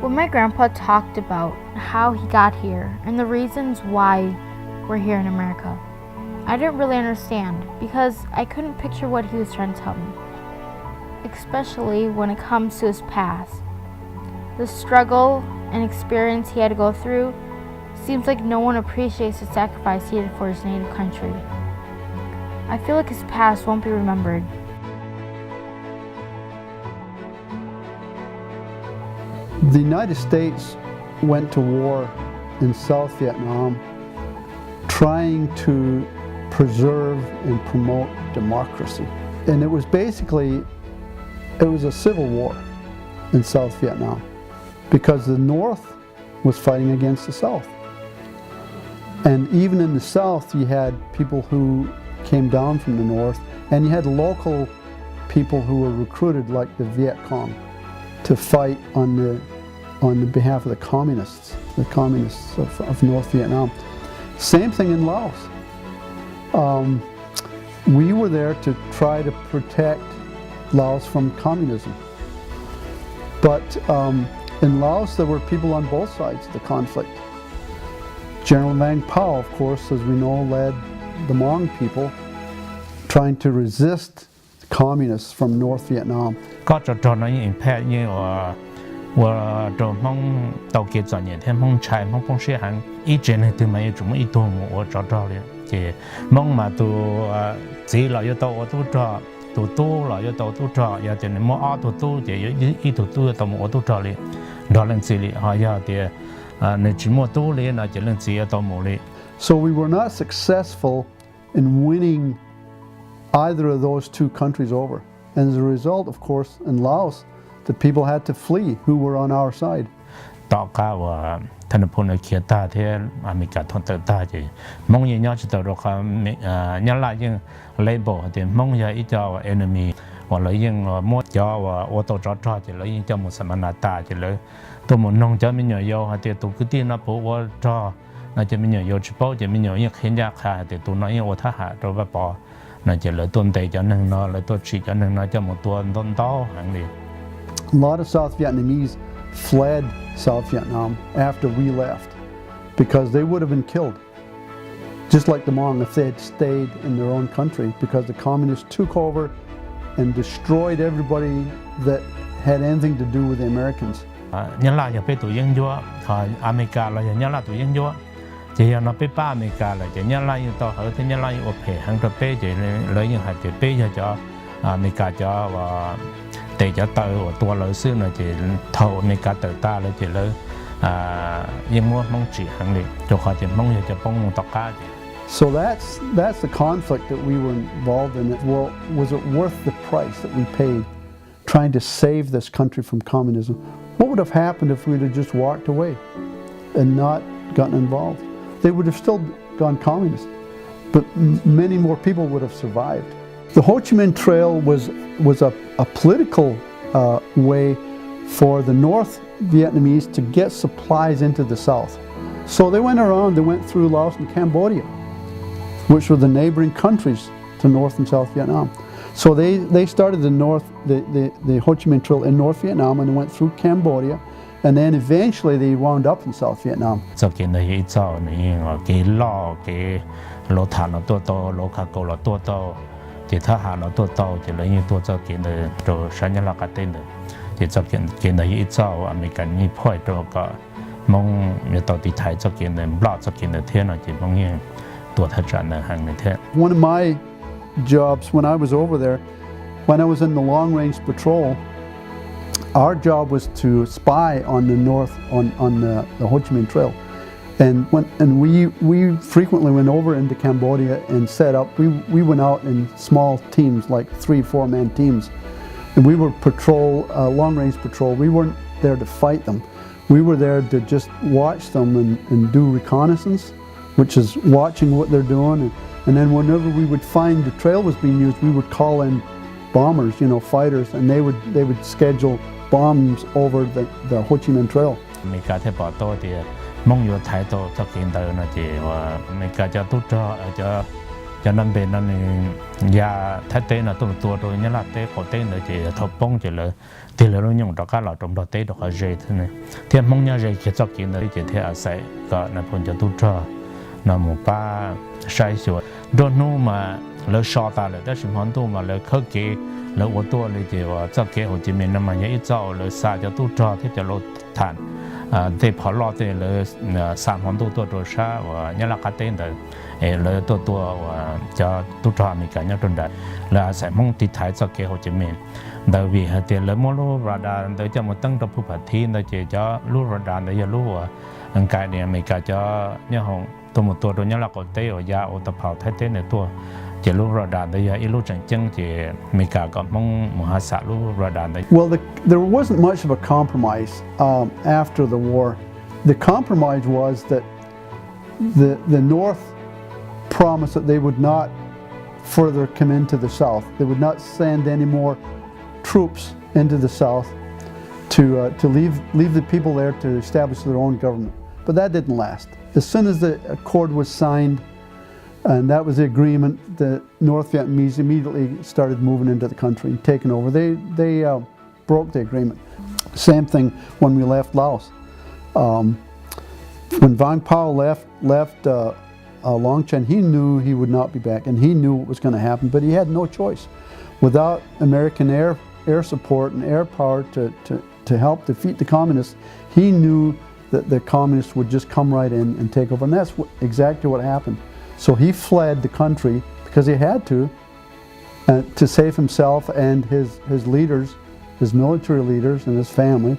When my grandpa talked about how he got here and the reasons why we're here in America, I didn't really understand because I couldn't picture what he was trying to tell me, especially when it comes to his past. The struggle and experience he had to go through seems like no one appreciates the sacrifice he did for his native country. I feel like his past won't be remembered. The United States went to war in South Vietnam trying to preserve and promote democracy. And it was a civil war in South Vietnam because the North was fighting against the South. And even in the South, you had people who came down from the North, and you had local people who were recruited like the Viet Cong to fight on the behalf of the communists of North Vietnam. Same thing in Laos. We were there to try to protect Laos from communism. But in Laos, there were people on both sides of the conflict. General Vang Pao, of course, as we know, led the Hmong people trying to resist the communists from North Vietnam. 我做梦到给专业天梦菜梦碰些行，以前呢对没有怎么一多我找到了，这梦嘛都只了要到我都找，都多了要到都找，要这呢么啊都多，这有一都多到我都找了，到人这里哈要的那只么多了那这人只要到么了。So we were not successful in winning either of those two countries over, and as a result, of course, in Laos. The people had to flee who were on our side. ต่อก้าวท่านพูดในเขียนตาที่อเมริกาทนเติร์ตาจีมองยังยอดจะตัวเราเขายันละยังเลเบลที่มองยังอีเจ้า enemy ว่าเลยยังมั่วเจ้าว่าโอโต้จอดจีเลยยังเจ้ามุสลิมนาตาจีเลยตัวมันน้องเจ้ามีหน่วยโยฮะที่ตัวคือที่นับผู้ว่าจอน่าจะมีหน่วยโยชิปจะมีหน่วยยังเห็นยากค่ะที่ตัวน้อยยังว่าถ้าหาตัวแบบปอน่าจะเลยต้นเตยจะหนึ่งน้อยเลยตัวฉีดจะหนึ่งน้อยจะหมดตัวต้นโตหังดี A lot of South Vietnamese fled South Vietnam after we left because they would have been killed, just like the Hmong if they had stayed in their own country, because the communists took over and destroyed everybody that had anything to do with the Americans. ยันละอย่าไปตัวยังยั่วอเมริกาเรายันละตัวยังยั่วจะยังเราไปป้าอเมริกาเราจะยันละยังต่อเขาที่ยันละยังโอเพหังกระเป้จะเลยยังหาจะเป้จะอเมริกาจะว่าแต่จะเตอตัวเราซึ่งเราจะเท่าอเมริกาเตอตาเราจะเลยยังมั่วมองจีหังเลยจะขอจะมองจะป้องตอกก้า So that's the conflict that we were involved in. Well, was it worth the price that we paid trying to save this country from communism? What would have happened if we'd have just walked away and not gotten involved? They would have still gone communist, but many more people would have survived. The Ho Chi Minh Trail was a political way for the North Vietnamese to get supplies into the South. So they went around, they went through Laos and Cambodia, which were the neighboring countries to North and South Vietnam. So they started the Ho Chi Minh Trail in North Vietnam and went through Cambodia, and then eventually they wound up in South Vietnam. So cái này cho này cái lo cái lô thản nó tua to lô khá cầu nó tua to chỉ thà hà nó tua to chỉ lấy như tua cho cái này rồi sáng nhá là cái tên này chỉ cho cái này cho American như phơi rồi cả mong như tàu đi thái cho cái này blog cho cái này thế nào chỉ mong như tua thay trả này hàng này thế. One of my jobs when I was over there, when I was in the long range patrol, our job was to spy on the north on the Ho Chi Minh Trail, and we frequently went over into Cambodia and set up. We went out in small teams, like 3-4 man teams, and we were patrol long range patrol. We weren't there to fight them. We were there to just watch them and do reconnaissance, which is watching what they're doing. And then whenever we would find the trail was being used, we would call in bombers, fighters, and they would schedule bombs over the Ho Chi Minh Trail. อเมริกาที่ปอโต้ที่มองอยู่ไทยโตจะกินเดินนะจีว่าอเมริกาจะตุ้ดจะ cho nên bên nó nhà thái tế là tua rồi nhớ là tế có tế nữa chỉ thọ bông chỉ là thì là nó dùng đó cả là trong đó tế đó là dễ thế này thì mong nhà dễ chỉ cho kiến nữa chỉ thế à sẽ có là phần cho tu cho là một ba sai sửa đôi nu mà lỡ so ta là đó sinh hoạt tu mà lỡ khơi kế lỡ ô tô là chỉว่าcho kế Hồ Chí Minh mà nhớ ít cho lỡ xa cho tu cho thì cho lột thản thì跑落的了三环多多少我你那个点的了多我叫多少米个那种的了在蒙地台做给Hồ Chí Minh tại vì thì lỡ mua lúa radar để cho một tầng trong phụ phát thi để chỉ cho lúa radar để cho lúa anh cái này mình cả cho nhớ hồng một rồi nhớ là có tế ở nhà ở tập hợp thái tế này chỉ lúa radar để cho ít lúa chẳng chân thì mình cả có mong một hạt sả lúa radar đấy. Well, there wasn't much of a compromise after the war. The compromise was that the North promised that they would not further come into the South. They would not send any more troops into the South to leave the people there to establish their own government. But that didn't last. As soon as the accord was signed, and that was the agreement, the North Vietnamese immediately started moving into the country and taking over. They broke the agreement. Same thing when we left Laos. When Vang Pao left Long Chen, he knew he would not be back, and he knew what was going to happen, but he had no choice. Without American air support and air power to help defeat the communists, he knew that the communists would just come right in and take over, and that's exactly what happened. So he fled the country because he had to save himself and his leaders, his military leaders and his family.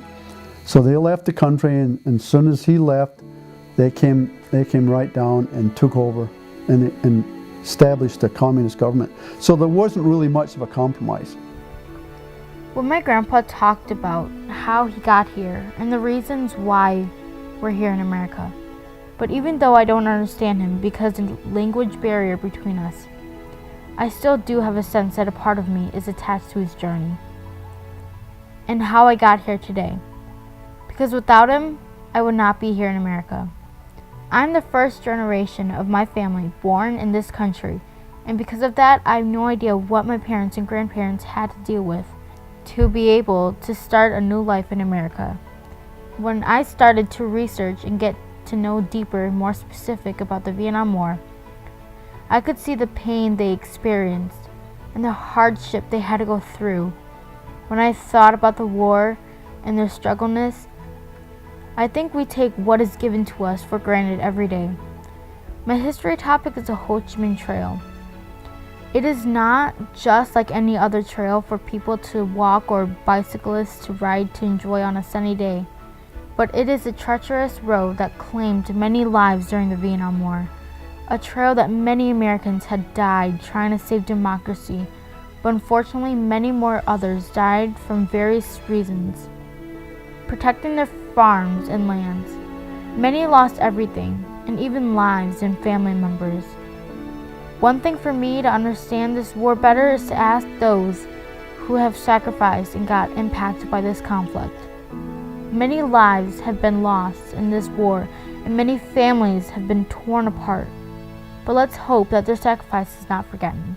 So they left the country, and as soon as he left, they came right down and took over and established a communist government. So there wasn't really much of a compromise. When my grandpa talked about how he got here and the reasons why we're here in America, but even though I don't understand him because of the language barrier between us, I still do have a sense that a part of me is attached to his journey and how I got here today. Because without him, I would not be here in America. I'm the first generation of my family born in this country, and because of that, I have no idea what my parents and grandparents had to deal with to be able to start a new life in America. When I started to research and get to know deeper and more specific about the Vietnam War, I could see the pain they experienced and the hardship they had to go through. When I thought about the war and their struggleness, I think we take what is given to us for granted every day. My history topic is the Ho Chi Minh Trail. It is not just like any other trail for people to walk or bicyclists to ride to enjoy on a sunny day, but it is a treacherous road that claimed many lives during the Vietnam War, a trail that many Americans had died trying to save democracy, but unfortunately many more others died from various reasons. Protecting their farms and lands. Many lost everything, and even lives and family members. One thing for me to understand this war better is to ask those who have sacrificed and got impacted by this conflict. Many lives have been lost in this war, and many families have been torn apart. But let's hope that their sacrifice is not forgotten.